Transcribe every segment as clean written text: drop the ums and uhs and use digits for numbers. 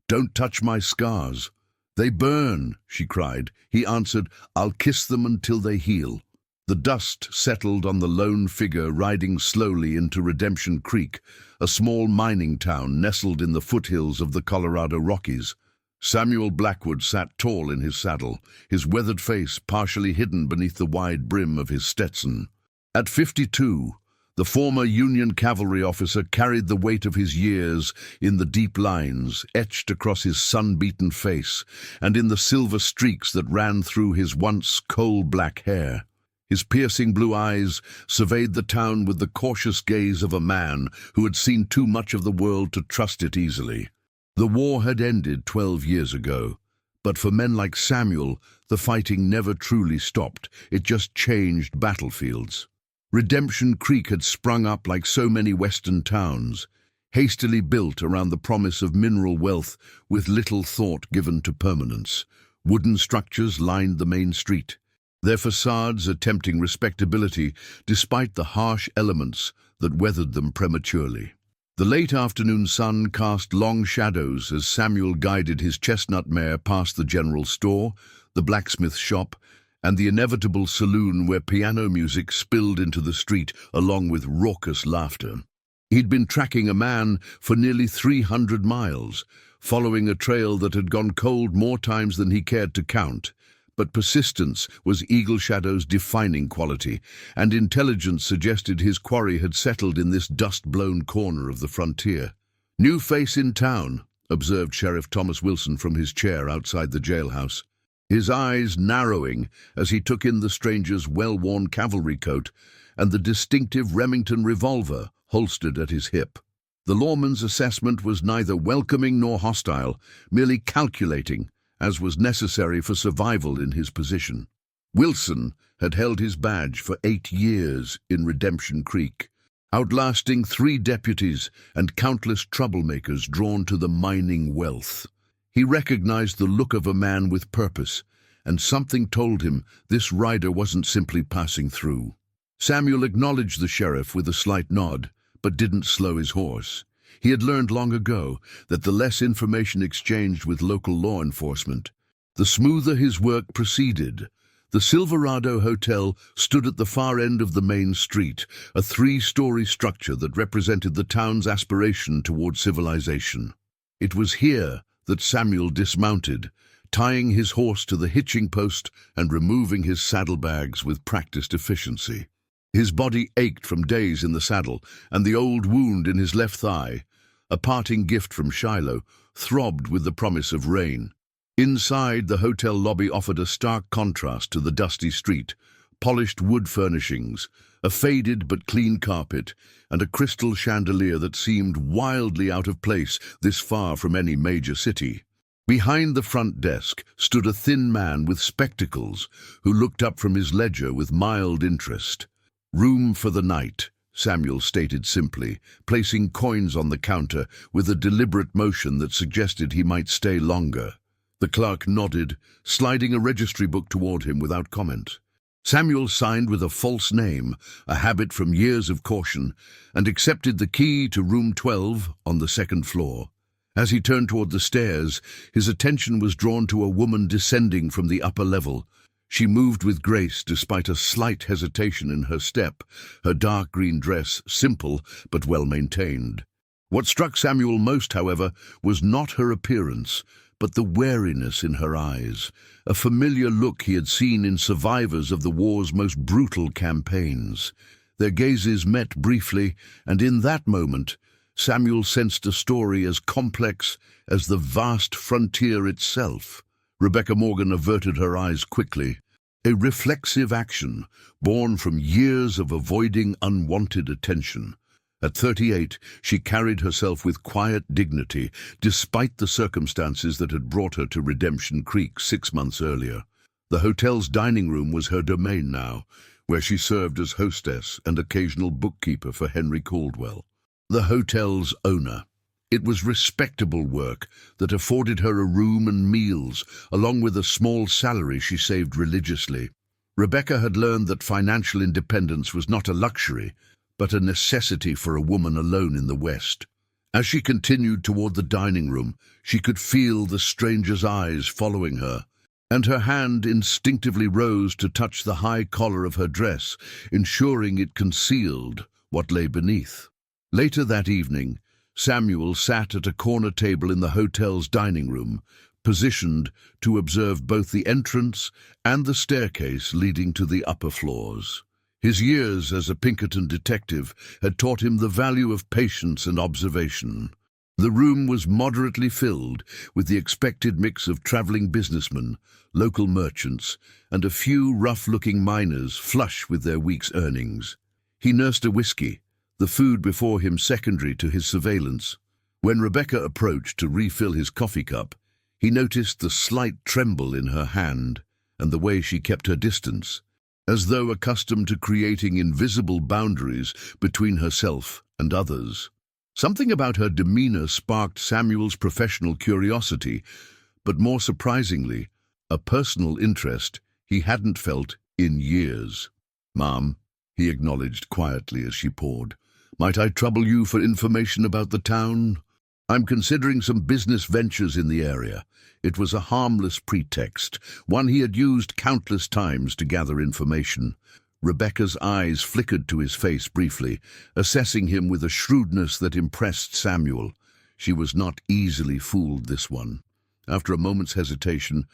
"Don't touch my scars." "They burn," she cried. He answered, "I'll kiss them until they heal." The dust settled on the lone figure riding slowly into Redemption Creek, a small mining town nestled in the foothills of the Colorado Rockies. Samuel Blackwood sat tall in his saddle, his weathered face partially hidden beneath the wide brim of his Stetson. At 52, the former Union cavalry officer carried the weight of his years in the deep lines etched across his sun-beaten face and in the silver streaks that ran through his once coal-black hair. His piercing blue eyes surveyed the town with the cautious gaze of a man who had seen too much of the world to trust it easily. The war had ended 12 years ago, but for men like Samuel, the fighting never truly stopped. It just changed battlefields. Redemption Creek had sprung up like so many western towns, hastily built around the promise of mineral wealth with little thought given to permanence. Wooden structures lined the main street, their facades attempting respectability despite the harsh elements that weathered them prematurely. The late afternoon sun cast long shadows as Samuel guided his chestnut mare past the general store, the blacksmith shop, and the inevitable saloon where piano music spilled into the street along with raucous laughter. He'd been tracking a man for nearly 300 miles, following a trail that had gone cold more times than he cared to count. But persistence was Eagle Shadow's defining quality, and intelligence suggested his quarry had settled in this dust-blown corner of the frontier. "New face in town," observed Sheriff Thomas Wilson from his chair outside the jailhouse, his eyes narrowing as he took in the stranger's well-worn cavalry coat and the distinctive Remington revolver holstered at his hip. The lawman's assessment was neither welcoming nor hostile, merely calculating, as was necessary for survival in his position. Wilson had held his badge for 8 years in Redemption Creek, outlasting 3 deputies and countless troublemakers drawn to the mining wealth. He recognized the look of a man with purpose, and something told him this rider wasn't simply passing through. Samuel acknowledged the sheriff with a slight nod, but didn't slow his horse. He had learned long ago that the less information exchanged with local law enforcement, the smoother his work proceeded. The Silverado Hotel stood at the far end of the main street, a 3-story structure that represented the town's aspiration toward civilization. It was here that Samuel dismounted, tying his horse to the hitching post and removing his saddlebags with practiced efficiency. His body ached from days in the saddle, and the old wound in his left thigh, a parting gift from Shiloh, throbbed with the promise of rain. Inside, the hotel lobby offered a stark contrast to the dusty street: polished wood furnishings, a faded but clean carpet, and a crystal chandelier that seemed wildly out of place this far from any major city. Behind the front desk stood a thin man with spectacles who looked up from his ledger with mild interest. "Room for the night," Samuel stated simply, placing coins on the counter with a deliberate motion that suggested he might stay longer. The clerk nodded, sliding a registry book toward him without comment. Samuel signed with a false name, a habit from years of caution, and accepted the key to room 12 on the 2nd floor. As he turned toward the stairs, his attention was drawn to a woman descending from the upper level. She moved with grace despite a slight hesitation in her step, her dark green dress simple but well-maintained. What struck Samuel most, however, was not her appearance, but the wariness in her eyes, a familiar look he had seen in survivors of the war's most brutal campaigns. Their gazes met briefly, and in that moment, Samuel sensed a story as complex as the vast frontier itself. Rebecca Morgan averted her eyes quickly, a reflexive action born from years of avoiding unwanted attention. At 38, she carried herself with quiet dignity, despite the circumstances that had brought her to Redemption Creek 6 months earlier. The hotel's dining room was her domain now, where she served as hostess and occasional bookkeeper for Henry Caldwell, the hotel's owner. It was respectable work that afforded her a room and meals, along with a small salary she saved religiously. Rebecca had learned that financial independence was not a luxury, but a necessity for a woman alone in the West. As she continued toward the dining room, she could feel the stranger's eyes following her, and her hand instinctively rose to touch the high collar of her dress, ensuring it concealed what lay beneath. Later that evening, Samuel sat at a corner table in the hotel's dining room, positioned to observe both the entrance and the staircase leading to the upper floors. His years as a Pinkerton detective had taught him the value of patience and observation. The room was moderately filled with the expected mix of traveling businessmen, local merchants, and a few rough-looking miners flush with their week's earnings. He nursed a whiskey, the food before him secondary to his surveillance. When Rebecca approached to refill his coffee cup, he noticed the slight tremble in her hand and the way she kept her distance, as though accustomed to creating invisible boundaries between herself and others. Something about her demeanor sparked Samuel's professional curiosity, but more surprisingly, a personal interest he hadn't felt in years. "Ma'am," he acknowledged quietly as she poured, "might I trouble you for information about the town? I'm considering some business ventures in the area." It was a harmless pretext, one he had used countless times to gather information. Rebecca's eyes flickered to his face briefly, assessing him with a shrewdness that impressed Samuel. She was not easily fooled, this one. After a moment's hesitation,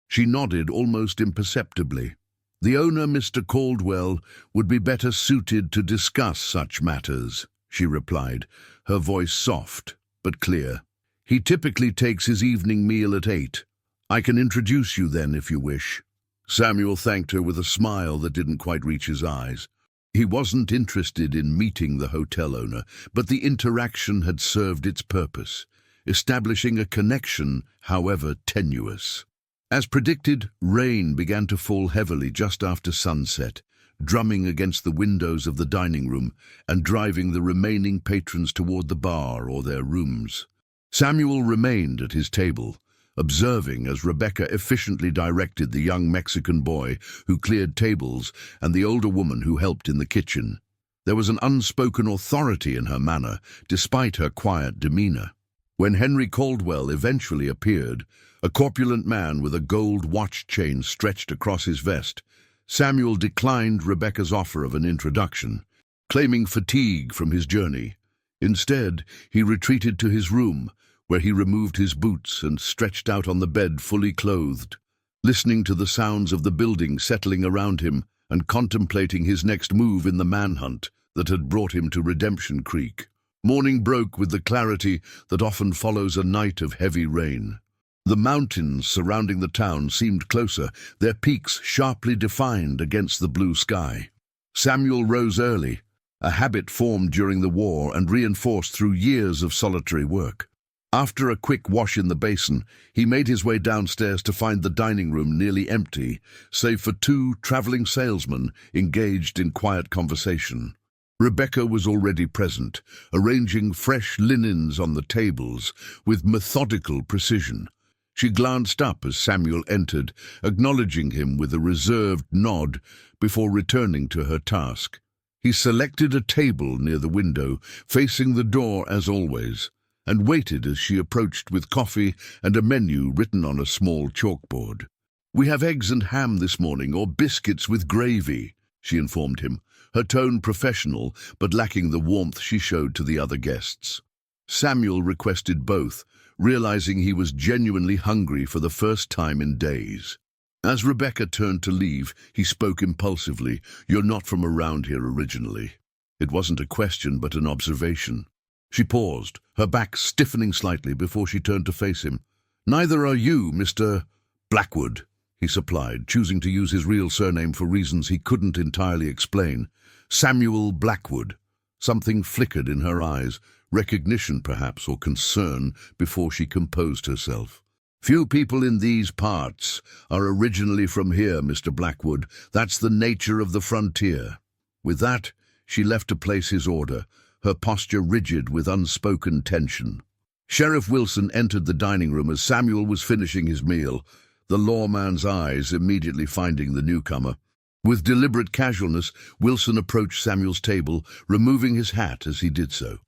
she nodded almost imperceptibly. "The owner, Mr. Caldwell, would be better suited to discuss such matters," she replied, her voice soft but clear. "He typically takes his evening meal at 8. I can introduce you then if you wish." Samuel thanked her with a smile that didn't quite reach his eyes. He wasn't interested in meeting the hotel owner, but the interaction had served its purpose, establishing a connection, however tenuous. As predicted, rain began to fall heavily just after sunset, drumming against the windows of the dining room and driving the remaining patrons toward the bar or their rooms. Samuel remained at his table, observing as Rebecca efficiently directed the young Mexican boy who cleared tables and the older woman who helped in the kitchen. There was an unspoken authority in her manner, despite her quiet demeanor. When Henry Caldwell eventually appeared, a corpulent man with a gold watch chain stretched across his vest, Samuel declined Rebecca's offer of an introduction, claiming fatigue from his journey. Instead, he retreated to his room, where he removed his boots and stretched out on the bed fully clothed, listening to the sounds of the building settling around him and contemplating his next move in the manhunt that had brought him to Redemption Creek. Morning broke with the clarity that often follows a night of heavy rain. The mountains surrounding the town seemed closer, their peaks sharply defined against the blue sky. Samuel rose early, a habit formed during the war and reinforced through years of solitary work. After a quick wash in the basin, he made his way downstairs to find the dining room nearly empty, save for 2 traveling salesmen engaged in quiet conversation. Rebecca was already present, arranging fresh linens on the tables with methodical precision. She glanced up as Samuel entered, acknowledging him with a reserved nod before returning to her task. He selected a table near the window, facing the door as always, and waited as she approached with coffee and a menu written on a small chalkboard. "We have eggs and ham this morning, or biscuits with gravy," she informed him, her tone professional but lacking the warmth she showed to the other guests. Samuel requested both, realizing he was genuinely hungry for the first time in days. As Rebecca turned to leave, he spoke impulsively, "You're not from around here originally." It wasn't a question but an observation. She paused, her back stiffening slightly before she turned to face him. "Neither are you, Mr. Blackwood," he supplied, choosing to use his real surname for reasons he couldn't entirely explain. "Samuel Blackwood." Something flickered in her eyes, recognition perhaps, or concern, before she composed herself. "Few people in these parts are originally from here, Mr. Blackwood. That's the nature of the frontier." With that, she left to place his order, her posture rigid with unspoken tension. Sheriff Wilson entered the dining room as Samuel was finishing his meal, the lawman's eyes immediately finding the newcomer. With deliberate casualness, Wilson approached Samuel's table, removing his hat as he did so.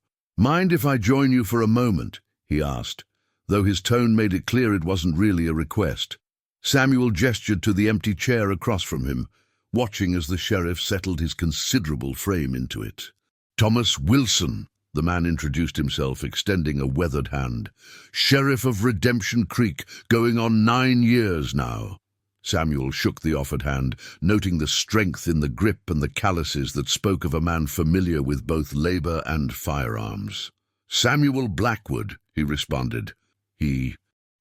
"Mind if I join you for a moment?" he asked, though his tone made it clear it wasn't really a request. Samuel gestured to the empty chair across from him, watching as the sheriff settled his considerable frame into it. "Thomas Wilson," the man introduced himself, extending a weathered hand. "Sheriff of Redemption Creek, going on 9 years now." Samuel shook the offered hand, noting the strength in the grip and the calluses that spoke of a man familiar with both labor and firearms. "Samuel Blackwood," he responded.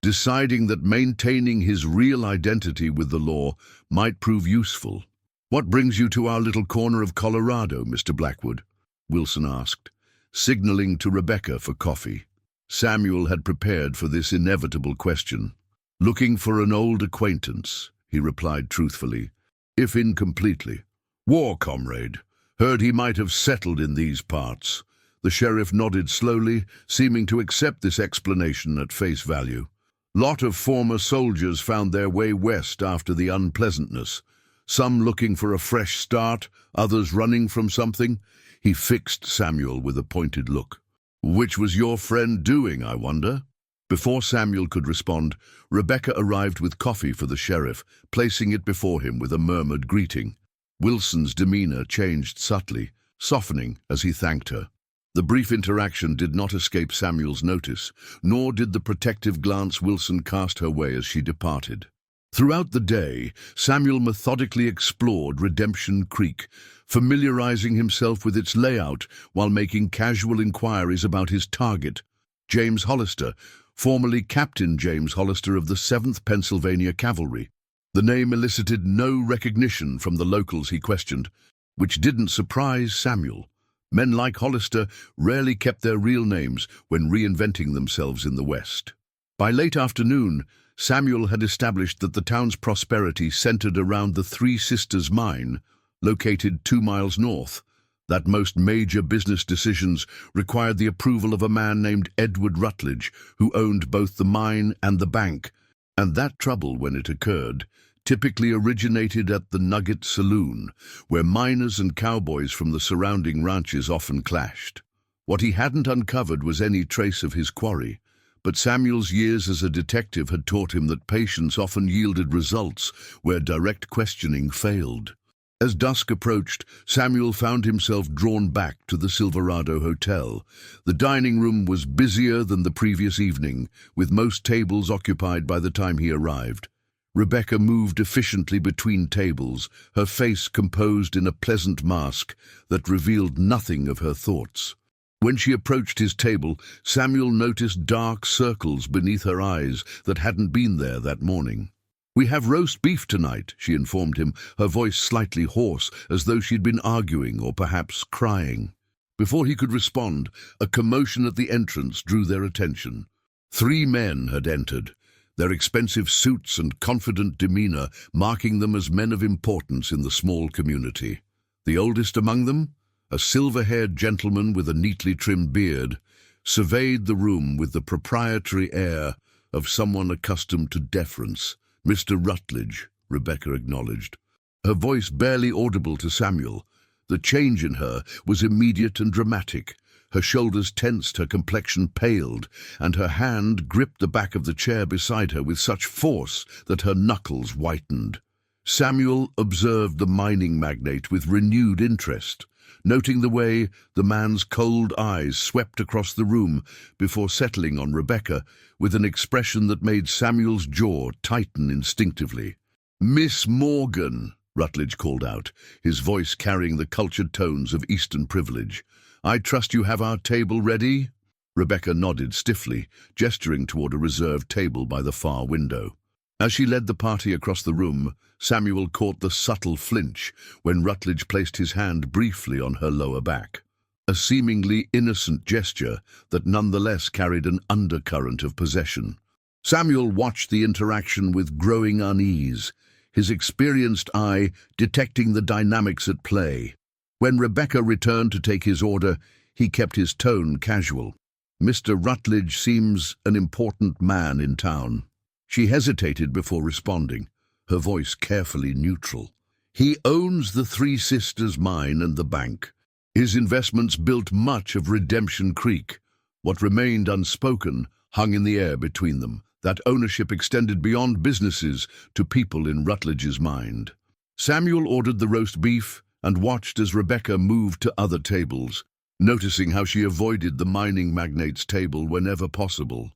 Deciding that maintaining his real identity with the law might prove useful. "What brings you to our little corner of Colorado, Mr. Blackwood?" Wilson asked, signaling to Rebecca for coffee. Samuel had prepared for this inevitable question. "Looking for an old acquaintance," he replied truthfully, if incompletely. "War comrade. Heard he might have settled in these parts." The sheriff nodded slowly, seeming to accept this explanation at face value. "Lot of former soldiers found their way west after the unpleasantness. Some looking for a fresh start, others running from something." He fixed Samuel with a pointed look. "Which was your friend doing, I wonder?" Before Samuel could respond, Rebecca arrived with coffee for the sheriff, placing it before him with a murmured greeting. Wilson's demeanor changed subtly, softening as he thanked her. The brief interaction did not escape Samuel's notice, nor did the protective glance Wilson cast her way as she departed. Throughout the day, Samuel methodically explored Redemption Creek, familiarizing himself with its layout while making casual inquiries about his target, James Hollister, formerly Captain James Hollister of the 7th Pennsylvania Cavalry. The name elicited no recognition from the locals he questioned, which didn't surprise Samuel. Men like Hollister rarely kept their real names when reinventing themselves in the West. By late afternoon, Samuel had established that the town's prosperity centered around the Three Sisters Mine, located 2 miles north. That most major business decisions required the approval of a man named Edward Rutledge, who owned both the mine and the bank, and that trouble, when it occurred, typically originated at the Nugget Saloon, where miners and cowboys from the surrounding ranches often clashed. What he hadn't uncovered was any trace of his quarry, but Samuel's years as a detective had taught him that patience often yielded results where direct questioning failed. As dusk approached, Samuel found himself drawn back to the Silverado Hotel. The dining room was busier than the previous evening, with most tables occupied by the time he arrived. Rebecca moved efficiently between tables, her face composed in a pleasant mask that revealed nothing of her thoughts. When she approached his table, Samuel noticed dark circles beneath her eyes that hadn't been there that morning. "We have roast beef tonight," she informed him, her voice slightly hoarse, as though she'd been arguing or perhaps crying. Before he could respond, a commotion at the entrance drew their attention. 3 men had entered, their expensive suits and confident demeanor marking them as men of importance in the small community. The oldest among them, a silver-haired gentleman with a neatly trimmed beard, surveyed the room with the proprietary air of someone accustomed to deference. "Mr. Rutledge," Rebecca acknowledged, her voice barely audible to Samuel. The change in her was immediate and dramatic. Her shoulders tensed, her complexion paled, and her hand gripped the back of the chair beside her with such force that her knuckles whitened. Samuel observed the mining magnate with renewed interest, noting the way the man's cold eyes swept across the room before settling on Rebecca with an expression that made Samuel's jaw tighten instinctively. "Miss Morgan," Rutledge called out, his voice carrying the cultured tones of Eastern privilege. "I trust you have our table ready?" Rebecca nodded stiffly, gesturing toward a reserved table by the far window. As she led the party across the room, Samuel caught the subtle flinch when Rutledge placed his hand briefly on her lower back. A seemingly innocent gesture that nonetheless carried an undercurrent of possession. Samuel watched the interaction with growing unease, his experienced eye detecting the dynamics at play. When Rebecca returned to take his order, he kept his tone casual. "Mr. Rutledge seems an important man in town." She hesitated before responding, her voice carefully neutral. "He owns the Three Sisters Mine and the bank. His investments built much of Redemption Creek. What remained unspoken hung in the air between them. That ownership extended beyond businesses to people in Rutledge's mind. Samuel ordered the roast beef and watched as Rebecca moved to other tables, noticing how she avoided the mining magnate's table whenever possible,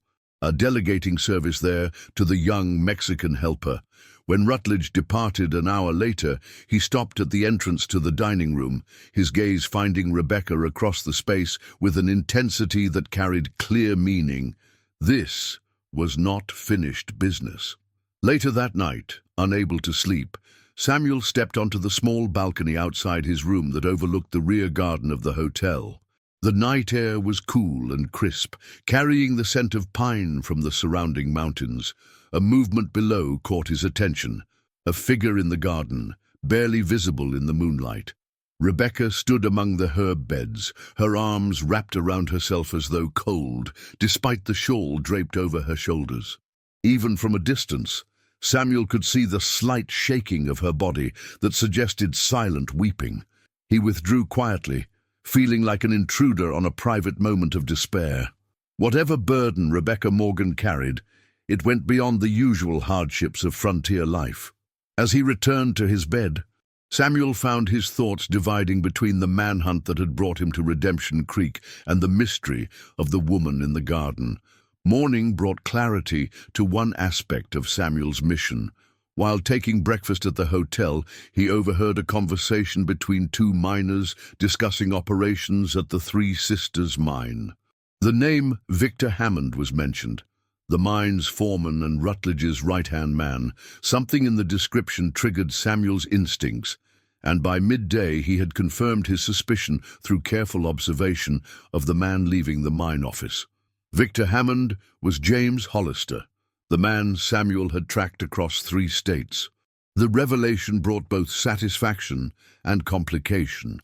delegating service there to the young Mexican helper. When Rutledge departed an hour later, he stopped at the entrance to the dining room, his gaze finding Rebecca across the space with an intensity that carried clear meaning. This was not finished business. Later that night, unable to sleep, Samuel stepped onto the small balcony outside his room that overlooked the rear garden of the hotel. The night air was cool and crisp, carrying the scent of pine from the surrounding mountains. A movement below caught his attention, a figure in the garden, barely visible in the moonlight. Rebecca stood among the herb beds, her arms wrapped around herself as though cold, despite the shawl draped over her shoulders. Even from a distance, Samuel could see the slight shaking of her body that suggested silent weeping. He withdrew quietly, feeling like an intruder on a private moment of despair. Whatever burden Rebecca Morgan carried, it went beyond the usual hardships of frontier life. As he returned to his bed, Samuel found his thoughts dividing between the manhunt that had brought him to Redemption Creek and the mystery of the woman in the garden. Morning brought clarity to one aspect of Samuel's mission. While taking breakfast at the hotel, he overheard a conversation between two miners discussing operations at the Three Sisters mine. The name Victor Hammond was mentioned, the mine's foreman and Rutledge's right-hand man. Something in the description triggered Samuel's instincts, and by midday he had confirmed his suspicion through careful observation of the man leaving the mine office. Victor Hammond was James Hollister, the man Samuel had tracked across 3 states. The revelation brought both satisfaction and complication.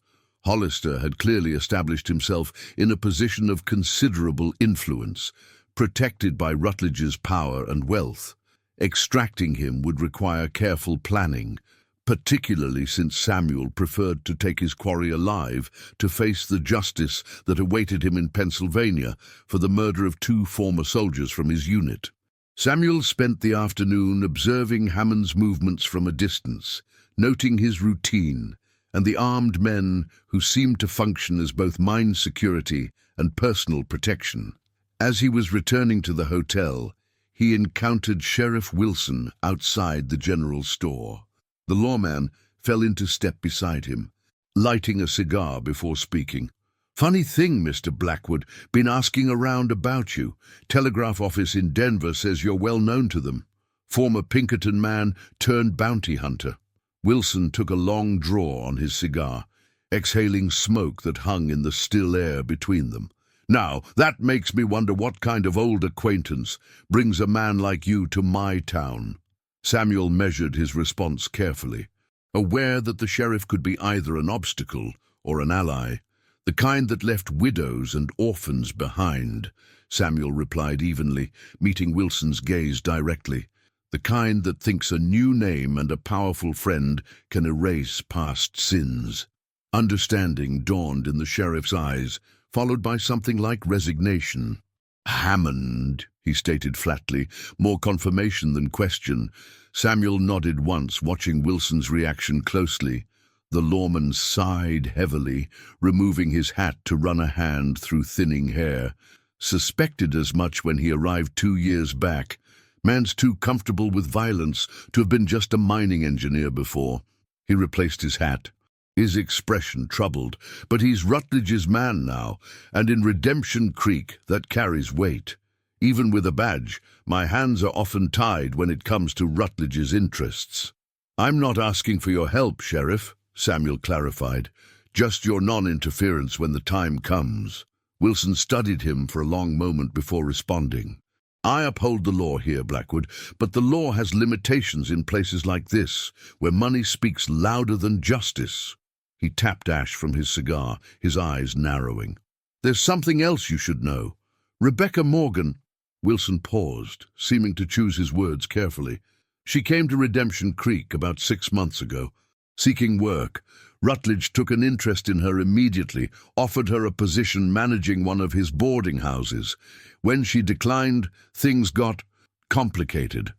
Hollister had clearly established himself in a position of considerable influence, protected by Rutledge's power and wealth. Extracting him would require careful planning, particularly since Samuel preferred to take his quarry alive to face the justice that awaited him in Pennsylvania for the murder of 2 former soldiers from his unit. Samuel spent the afternoon observing Hammond's movements from a distance, noting his routine and the armed men who seemed to function as both mine security and personal protection. As he was returning to the hotel, he encountered Sheriff Wilson outside the general store. The lawman fell into step beside him, lighting a cigar before speaking. "Funny thing, Mr. Blackwood. Been asking around about you. Telegraph office in Denver says you're well known to them. Former Pinkerton man turned bounty hunter." Wilson took a long draw on his cigar, exhaling smoke that hung in the still air between them. "Now, that makes me wonder what kind of old acquaintance brings a man like you to my town." Samuel measured his response carefully, aware that the sheriff could be either an obstacle or an ally. "The kind that left widows and orphans behind," Samuel replied evenly, meeting Wilson's gaze directly. "The kind that thinks a new name and a powerful friend can erase past sins." Understanding dawned in the sheriff's eyes, followed by something like resignation. "Hammond," he stated flatly, more confirmation than question. Samuel nodded once, watching Wilson's reaction closely. The lawman sighed heavily, removing his hat to run a hand through thinning hair. Suspected as much when he arrived 2 years back. Man's too comfortable with violence to have been just a mining engineer before. He replaced his hat, his expression troubled. "But he's Rutledge's man now, and in Redemption Creek that carries weight. Even with a badge, my hands are often tied when it comes to Rutledge's interests." "I'm not asking for your help, Sheriff," Samuel clarified. "Just your non-interference when the time comes." Wilson studied him for a long moment before responding. "I uphold the law here, Blackwood, but the law has limitations in places like this, where money speaks louder than justice." He tapped ash from his cigar, his eyes narrowing. "There's something else you should know. Rebecca Morgan—" Wilson paused, seeming to choose his words carefully. "She came to Redemption Creek about 6 months ago, seeking work. Rutledge took an interest in her immediately, offered her a position managing one of his boarding houses. When she declined, things got complicated.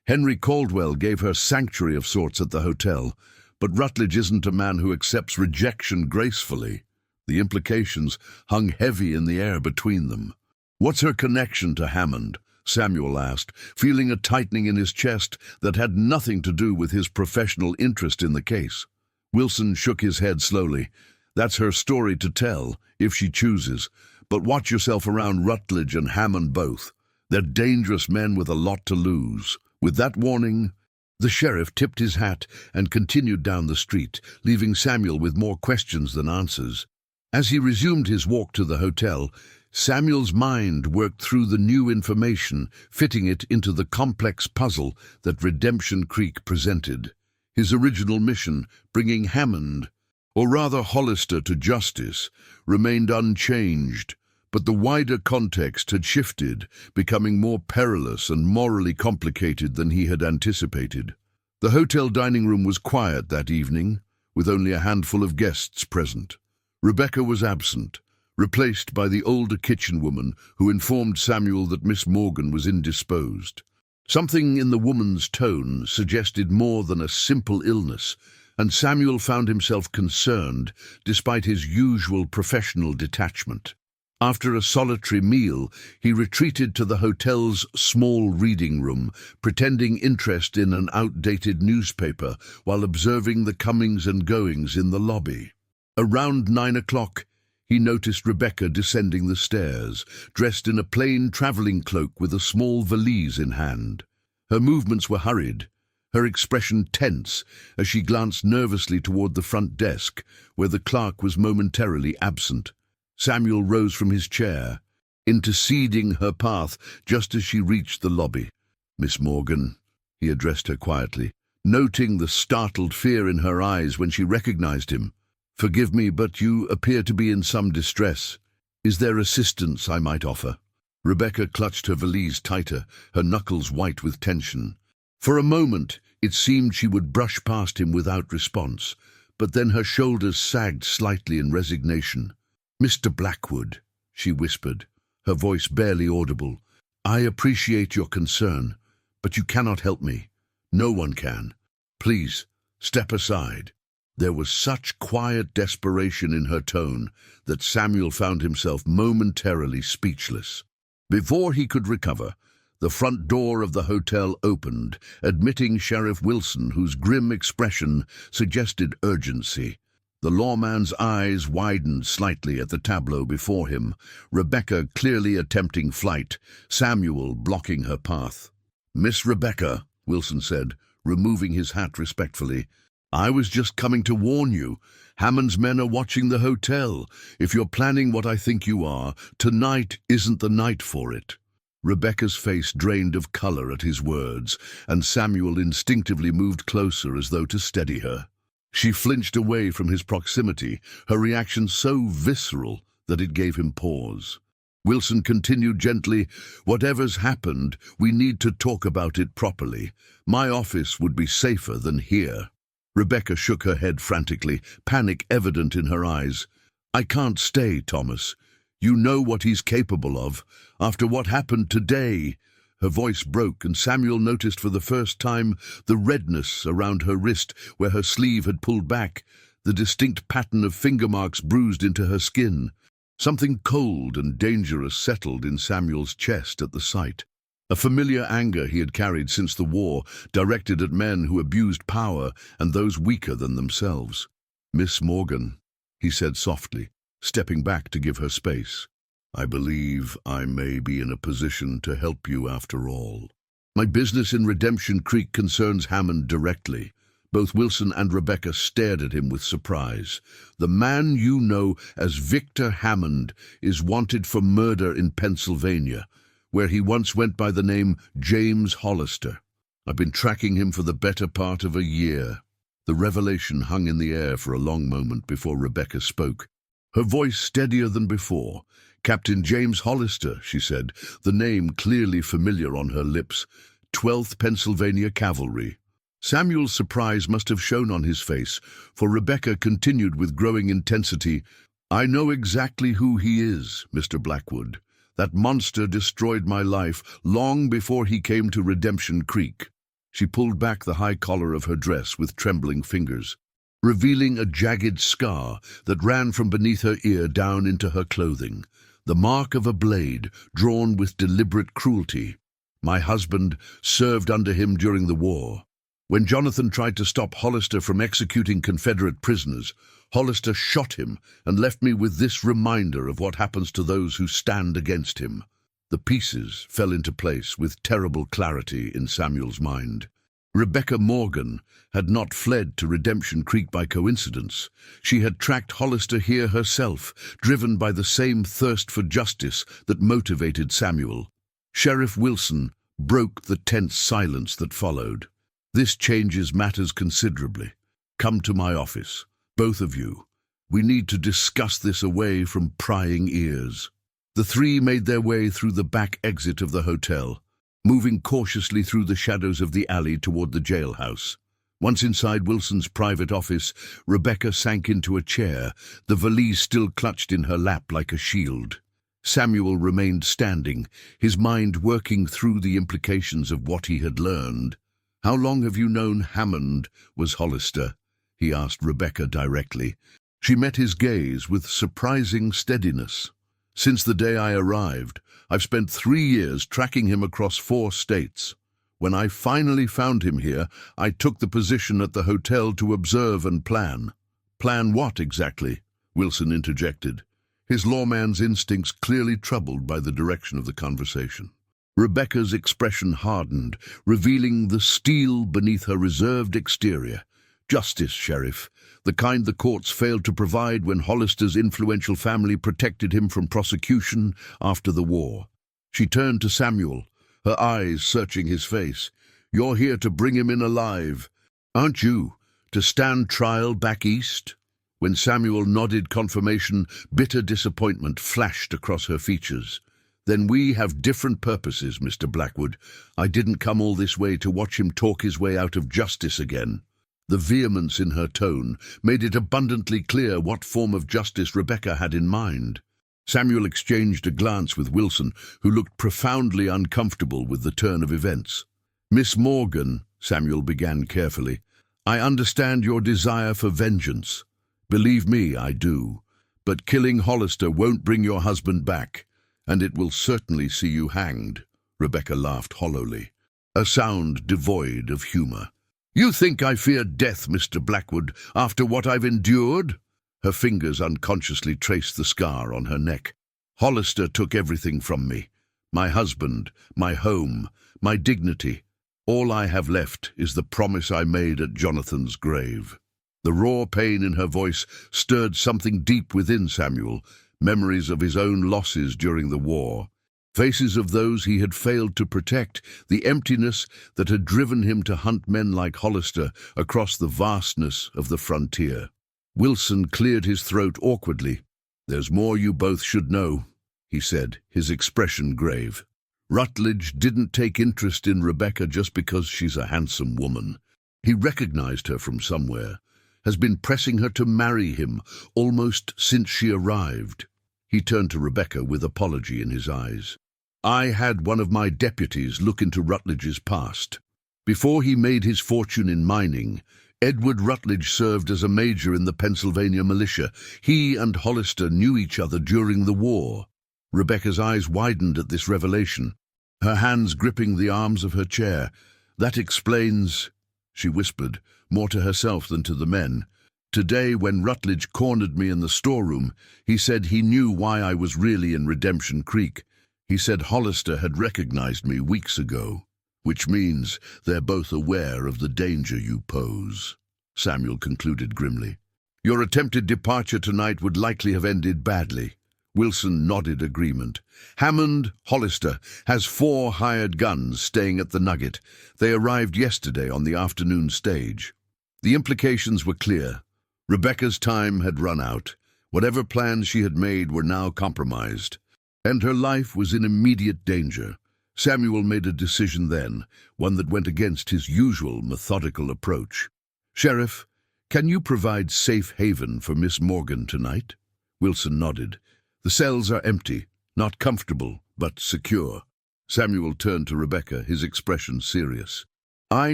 Henry Caldwell gave her sanctuary of sorts at the hotel, but Rutledge isn't a man who accepts rejection gracefully. The implications hung heavy in the air between them. "What's her connection to Hammond?" Samuel asked, feeling a tightening in his chest that had nothing to do with his professional interest in the case. Wilson shook his head slowly. "That's her story to tell, if she chooses. But watch yourself around Rutledge and Hammond both. They're dangerous men with a lot to lose." With that warning, the sheriff tipped his hat and continued down the street, leaving Samuel with more questions than answers. As he resumed his walk to the hotel, Samuel's mind worked through the new information, fitting it into the complex puzzle that Redemption Creek presented. His original mission, bringing Hammond, or rather Hollister, to justice, remained unchanged, but the wider context had shifted, becoming more perilous and morally complicated than he had anticipated. The hotel dining room was quiet that evening, with only a handful of guests present. Rebecca was absent, replaced by the older kitchen woman who informed Samuel that Miss Morgan was indisposed. Something in the woman's tone suggested more than a simple illness, and Samuel found himself concerned despite his usual professional detachment. After a solitary meal, he retreated to the hotel's small reading room, pretending interest in an outdated newspaper while observing the comings and goings in the lobby. Around 9 o'clock, he noticed Rebecca descending the stairs, dressed in a plain traveling cloak with a small valise in hand. Her movements were hurried, her expression tense as she glanced nervously toward the front desk, where the clerk was momentarily absent. Samuel rose from his chair, interceding her path just as she reached the lobby. "Miss Morgan," he addressed her quietly, noting the startled fear in her eyes when she recognized him. "Forgive me, but you appear to be in some distress. Is there assistance I might offer?" Rebecca clutched her valise tighter, her knuckles white with tension. For a moment, it seemed she would brush past him without response, but then her shoulders sagged slightly in resignation. "Mr. Blackwood," she whispered, her voice barely audible, "I appreciate your concern, but you cannot help me. No one can. Please, step aside." There was such quiet desperation in her tone that Samuel found himself momentarily speechless. Before he could recover, the front door of the hotel opened, admitting Sheriff Wilson, whose grim expression suggested urgency. The lawman's eyes widened slightly at the tableau before him, Rebecca clearly attempting flight, Samuel blocking her path. "Miss Rebecca," Wilson said, removing his hat respectfully, "I was just coming to warn you. Hammond's men are watching the hotel. If you're planning what I think you are, tonight isn't the night for it." Rebecca's face drained of color at his words, and Samuel instinctively moved closer as though to steady her. She flinched away from his proximity, her reaction so visceral that it gave him pause. Wilson continued gently, "Whatever's happened, we need to talk about it properly. My office would be safer than here." Rebecca shook her head frantically, panic evident in her eyes. "I can't stay, Thomas. You know what he's capable of. After what happened today—" Her voice broke, and Samuel noticed for the first time the redness around her wrist where her sleeve had pulled back, the distinct pattern of finger marks bruised into her skin. Something cold and dangerous settled in Samuel's chest at the sight. A familiar anger he had carried since the war, directed at men who abused power and those weaker than themselves. "Miss Morgan," he said softly, stepping back to give her space, "I believe I may be in a position to help you after all. My business in Redemption Creek concerns Hammond directly." Both Wilson and Rebecca stared at him with surprise. "The man you know as Victor Hammond is wanted for murder in Pennsylvania, where he once went by the name James Hollister. I've been tracking him for the better part of a year." The revelation hung in the air for a long moment before Rebecca spoke, her voice steadier than before. "Captain James Hollister," she said, the name clearly familiar on her lips. 12th Pennsylvania Cavalry." Samuel's surprise must have shown on his face, for Rebecca continued with growing intensity. "I know exactly who he is, Mr. Blackwood. That monster destroyed my life long before he came to Redemption Creek." She pulled back the high collar of her dress with trembling fingers, revealing a jagged scar that ran from beneath her ear down into her clothing, the mark of a blade drawn with deliberate cruelty. "My husband served under him during the war. When Jonathan tried to stop Hollister from executing Confederate prisoners, Hollister shot him and left me with this reminder of what happens to those who stand against him." The pieces fell into place with terrible clarity in Samuel's mind. Rebecca Morgan had not fled to Redemption Creek by coincidence. She had tracked Hollister here herself, driven by the same thirst for justice that motivated Samuel. Sheriff Wilson broke the tense silence that followed. "This changes matters considerably. Come to my office, both of you. We need to discuss this away from prying ears." The three made their way through the back exit of the hotel, moving cautiously through the shadows of the alley toward the jailhouse. Once inside Wilson's private office, Rebecca sank into a chair, the valise still clutched in her lap like a shield. Samuel remained standing, his mind working through the implications of what he had learned. "How long have you known Hammond was Hollister?" he asked Rebecca directly. She met his gaze with surprising steadiness. "Since the day I arrived, I've spent 3 years tracking him across 4 states. When I finally found him here, I took the position at the hotel to observe and plan." "Plan what exactly?" Wilson interjected, his lawman's instincts clearly troubled by the direction of the conversation. Rebecca's expression hardened, revealing the steel beneath her reserved exterior. "Justice, Sheriff, the kind the courts failed to provide when Hollister's influential family protected him from prosecution after the war." She turned to Samuel, her eyes searching his face. "You're here to bring him in alive, aren't you? To stand trial back east?" When Samuel nodded confirmation, bitter disappointment flashed across her features. "Then we have different purposes, Mr. Blackwood. I didn't come all this way to watch him talk his way out of justice again." The vehemence in her tone made it abundantly clear what form of justice Rebecca had in mind. Samuel exchanged a glance with Wilson, who looked profoundly uncomfortable with the turn of events. "Miss Morgan," Samuel began carefully, "I understand your desire for vengeance. Believe me, I do. But killing Hollister won't bring your husband back, and it will certainly see you hanged." Rebecca laughed hollowly, a sound devoid of humor. "You think I fear death, Mr. Blackwood, after what I've endured?" Her fingers unconsciously traced the scar on her neck. "Hollister took everything from me. My husband, my home, my dignity. All I have left is the promise I made at Jonathan's grave." The raw pain in her voice stirred something deep within Samuel, memories of his own losses during the war, faces of those he had failed to protect, the emptiness that had driven him to hunt men like Hollister across the vastness of the frontier. Wilson cleared his throat awkwardly. "There's more you both should know," he said, his expression grave. "Rutledge didn't take interest in Rebecca just because she's a handsome woman. He recognized her from somewhere, has been pressing her to marry him almost since she arrived." He turned to Rebecca with apology in his eyes. "I had one of my deputies look into Rutledge's past. Before he made his fortune in mining, Edward Rutledge served as a major in the Pennsylvania militia. He and Hollister knew each other during the war." Rebecca's eyes widened at this revelation, her hands gripping the arms of her chair. "That explains," she whispered, more to herself than to the men. "Today, when Rutledge cornered me in the storeroom, he said he knew why I was really in Redemption Creek. He said Hollister had recognized me weeks ago. Which means they're both aware of the danger you pose," Samuel concluded grimly. "Your attempted departure tonight would likely have ended badly." Wilson nodded agreement. "Hammond Hollister has 4 hired guns staying at the Nugget. They arrived yesterday on the afternoon stage." The implications were clear. Rebecca's time had run out. Whatever plans she had made were now compromised, and her life was in immediate danger. Samuel made a decision then, one that went against his usual methodical approach. "Sheriff, can you provide safe haven for Miss Morgan tonight?" Wilson nodded. "The cells are empty, not comfortable, but secure." Samuel turned to Rebecca, his expression serious. "I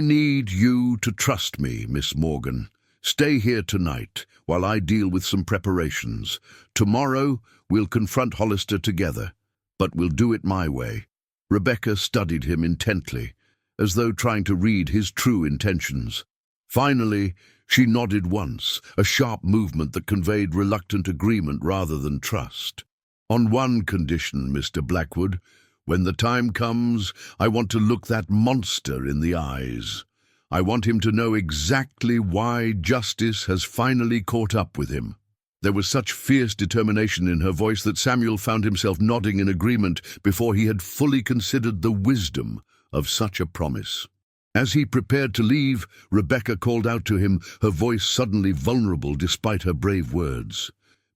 need you to trust me, Miss Morgan. Stay here tonight while I deal with some preparations. Tomorrow we'll confront Hollister together, but we'll do it my way." Rebecca studied him intently, as though trying to read his true intentions. Finally, she nodded once, a sharp movement that conveyed reluctant agreement rather than trust. "On one condition, Mr. Blackwood. When the time comes, I want to look that monster in the eyes. I want him to know exactly why justice has finally caught up with him." There was such fierce determination in her voice that Samuel found himself nodding in agreement before he had fully considered the wisdom of such a promise. As he prepared to leave, Rebecca called out to him, her voice suddenly vulnerable despite her brave words.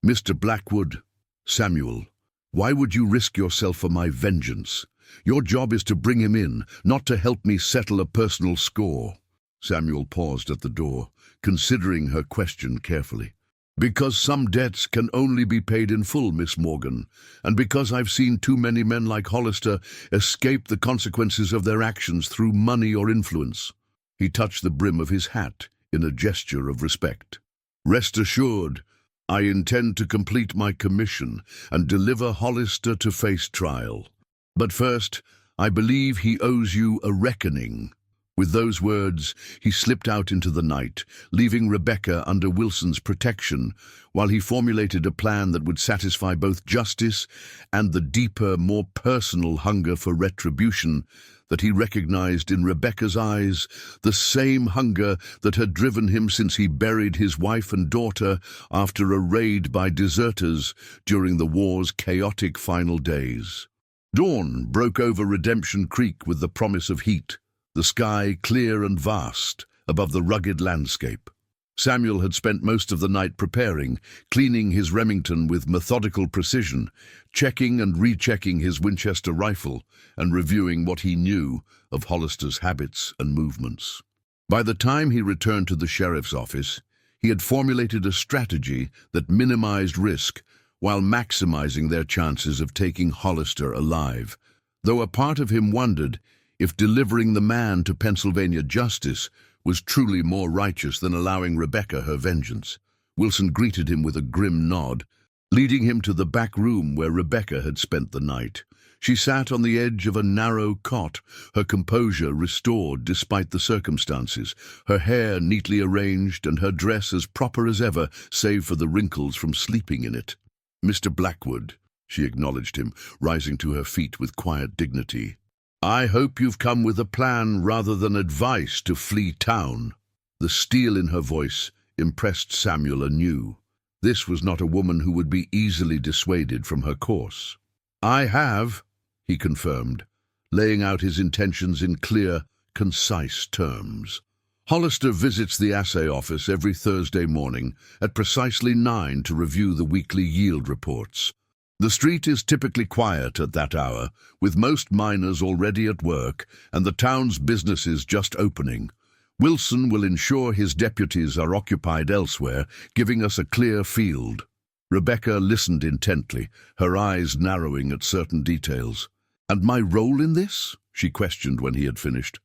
"Mr. Blackwood, Samuel, why would you risk yourself for my vengeance? Your job is to bring him in, not to help me settle a personal score." Samuel paused at the door, considering her question carefully. "Because some debts can only be paid in full, Miss Morgan, and because I've seen too many men like Hollister escape the consequences of their actions through money or influence." He touched the brim of his hat in a gesture of respect. "Rest assured, I intend to complete my commission and deliver Hollister to face trial. But first, I believe he owes you a reckoning." With those words, he slipped out into the night, leaving Rebecca under Wilson's protection, while he formulated a plan that would satisfy both justice and the deeper, more personal hunger for retribution that he recognized in Rebecca's eyes, the same hunger that had driven him since he buried his wife and daughter after a raid by deserters during the war's chaotic final days. Dawn broke over Redemption Creek with the promise of heat, the sky clear and vast above the rugged landscape. Samuel had spent most of the night preparing, cleaning his Remington with methodical precision, checking and rechecking his Winchester rifle, and reviewing what he knew of Hollister's habits and movements. By the time he returned to the sheriff's office, he had formulated a strategy that minimized risk while maximizing their chances of taking Hollister alive, though a part of him wondered if delivering the man to Pennsylvania justice was truly more righteous than allowing Rebecca her vengeance. Wilson greeted him with a grim nod, leading him to the back room where Rebecca had spent the night. She sat on the edge of a narrow cot, her composure restored despite the circumstances, her hair neatly arranged and her dress as proper as ever, save for the wrinkles from sleeping in it. "Mr. Blackwood," she acknowledged him, rising to her feet with quiet dignity. "I hope you've come with a plan rather than advice to flee town." The steel in her voice impressed Samuel anew. This was not a woman who would be easily dissuaded from her course. "I have," he confirmed, laying out his intentions in clear, concise terms. "Hollister visits the assay office every Thursday morning at precisely 9 to review the weekly yield reports. The street is typically quiet at that hour, with most miners already at work and the town's businesses just opening. Wilson will ensure his deputies are occupied elsewhere, giving us a clear field." Rebecca listened intently, her eyes narrowing at certain details. "And my role in this?" she questioned when he had finished.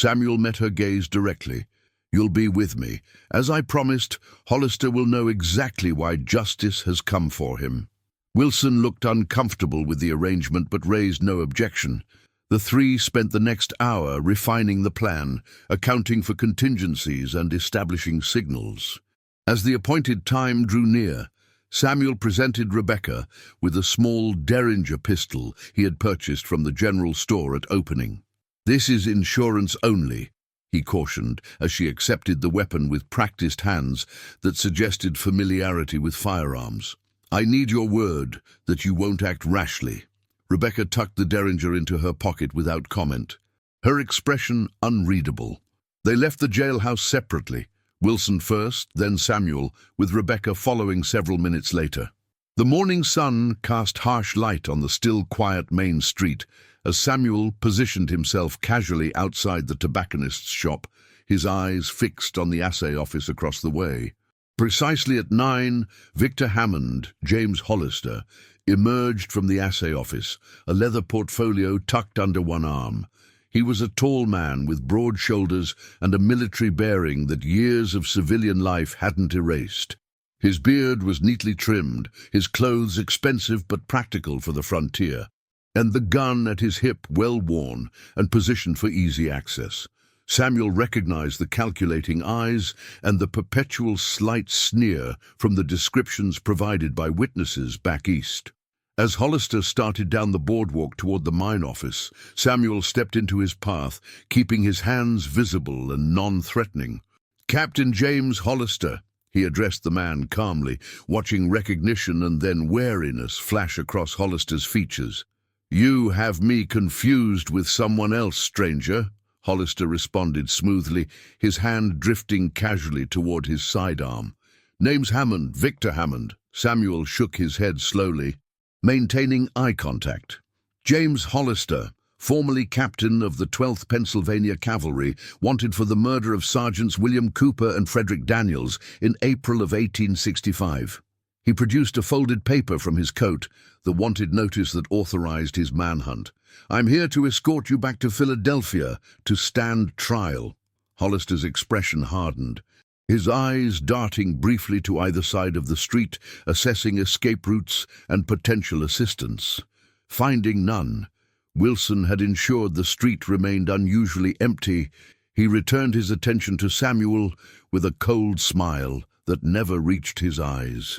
Samuel met her gaze directly. "You'll be with me. As I promised, Hollister will know exactly why justice has come for him." Wilson looked uncomfortable with the arrangement but raised no objection. The three spent the next hour refining the plan, accounting for contingencies and establishing signals. As the appointed time drew near, Samuel presented Rebecca with a small Derringer pistol he had purchased from the general store at opening. "This is insurance only," he cautioned as she accepted the weapon with practiced hands that suggested familiarity with firearms. "I need your word that you won't act rashly." Rebecca tucked the Derringer into her pocket without comment, her expression unreadable. They left the jailhouse separately, Wilson first, then Samuel, with Rebecca following several minutes later. The morning sun cast harsh light on the still quiet main street as Samuel positioned himself casually outside the tobacconist's shop, his eyes fixed on the assay office across the way. Precisely at 9, Victor Hammond, James Hollister, emerged from the assay office, a leather portfolio tucked under one arm. He was a tall man with broad shoulders and a military bearing that years of civilian life hadn't erased. His beard was neatly trimmed, his clothes expensive but practical for the frontier, and the gun at his hip well worn and positioned for easy access. Samuel recognized the calculating eyes and the perpetual slight sneer from the descriptions provided by witnesses back east. As Hollister started down the boardwalk toward the mine office, Samuel stepped into his path, keeping his hands visible and non-threatening. "Captain James Hollister," he addressed the man calmly, watching recognition and then wariness flash across Hollister's features. "You have me confused with someone else, stranger," Hollister responded smoothly, his hand drifting casually toward his sidearm. "Name's Hammond, Victor Hammond." Samuel shook his head slowly, maintaining eye contact. "James Hollister, formerly captain of the 12th Pennsylvania Cavalry, wanted for the murder of Sergeants William Cooper and Frederick Daniels in April of 1865. He produced a folded paper from his coat, the wanted notice that authorized his manhunt. "I'm here to escort you back to Philadelphia to stand trial." Hollister's expression hardened, his eyes darting briefly to either side of the street, assessing escape routes and potential assistance. Finding none, Wilson had ensured the street remained unusually empty. He returned his attention to Samuel with a cold smile that never reached his eyes.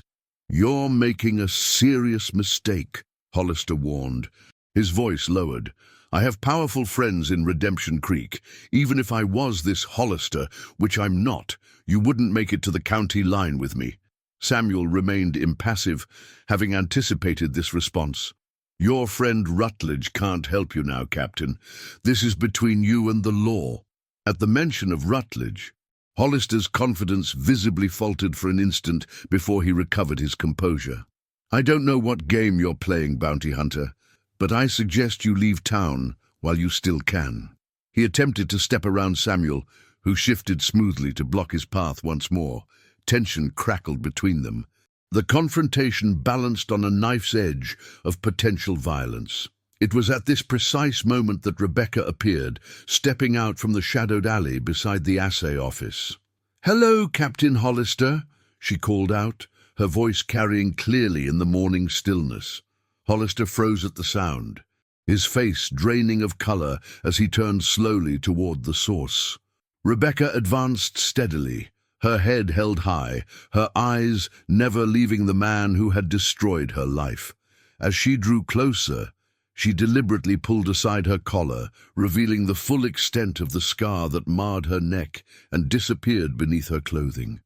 "You're making a serious mistake," Hollister warned, his voice lowered. "I have powerful friends in Redemption Creek. Even if I was this Hollister, which I'm not, you wouldn't make it to the county line with me." Samuel remained impassive, having anticipated this response. "Your friend Rutledge can't help you now, Captain. This is between you and the law." At the mention of Rutledge, Hollister's confidence visibly faltered for an instant before he recovered his composure. "I don't know what game you're playing, Bounty Hunter, but I suggest you leave town while you still can." He attempted to step around Samuel, who shifted smoothly to block his path once more. Tension crackled between them. The confrontation balanced on a knife's edge of potential violence. It was at this precise moment that Rebecca appeared, stepping out from the shadowed alley beside the assay office. "Hello, Captain Hollister," she called out, her voice carrying clearly in the morning stillness. Hollister froze at the sound, his face draining of color as he turned slowly toward the source. Rebecca advanced steadily, her head held high, her eyes never leaving the man who had destroyed her life. As she drew closer, she deliberately pulled aside her collar, revealing the full extent of the scar that marred her neck and disappeared beneath her clothing.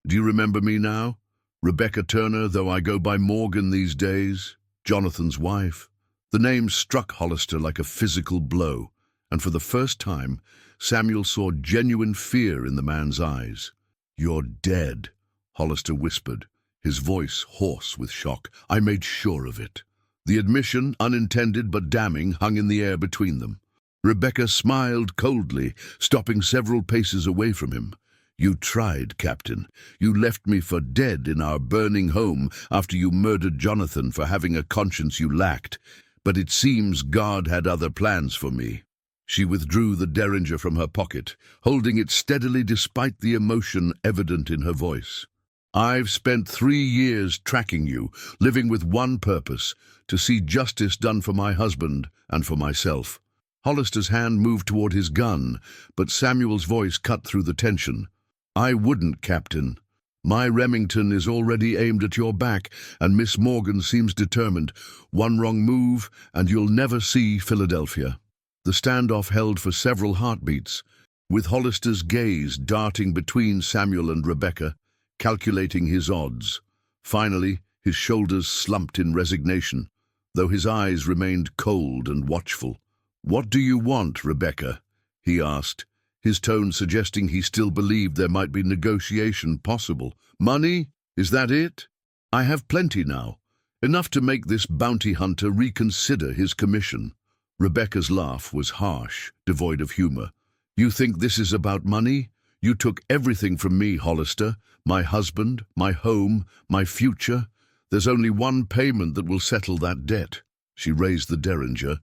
"Do you remember me now? Rebecca Turner, though I go by Morgan these days. Jonathan's wife." The name struck Hollister like a physical blow, and for the first time, Samuel saw genuine fear in the man's eyes. "You're dead," Hollister whispered, his voice hoarse with shock. "I made sure of it." The admission, unintended but damning, hung in the air between them. Rebecca smiled coldly, stopping several paces away from him. "You tried, Captain. You left me for dead in our burning home after you murdered Jonathan for having a conscience you lacked. But it seems God had other plans for me." She withdrew the derringer from her pocket, holding it steadily despite the emotion evident in her voice. "I've spent 3 years tracking you, living with one purpose, to see justice done for my husband and for myself." Hollister's hand moved toward his gun, but Samuel's voice cut through the tension. "I wouldn't, Captain. My Remington is already aimed at your back, and Miss Morgan seems determined. One wrong move, and you'll never see Philadelphia." The standoff held for several heartbeats, with Hollister's gaze darting between Samuel and Rebecca, calculating his odds. Finally, his shoulders slumped in resignation, though his eyes remained cold and watchful. "What do you want, Rebecca?" he asked, his tone suggesting he still believed there might be negotiation possible. "Money? Is that it? I have plenty now, enough to make this bounty hunter reconsider his commission." Rebecca's laugh was harsh, devoid of humor. You think this is about money? You took everything from me, Hollister. My husband, my home, my future. There's only one payment that will settle that debt. She raised the derringer,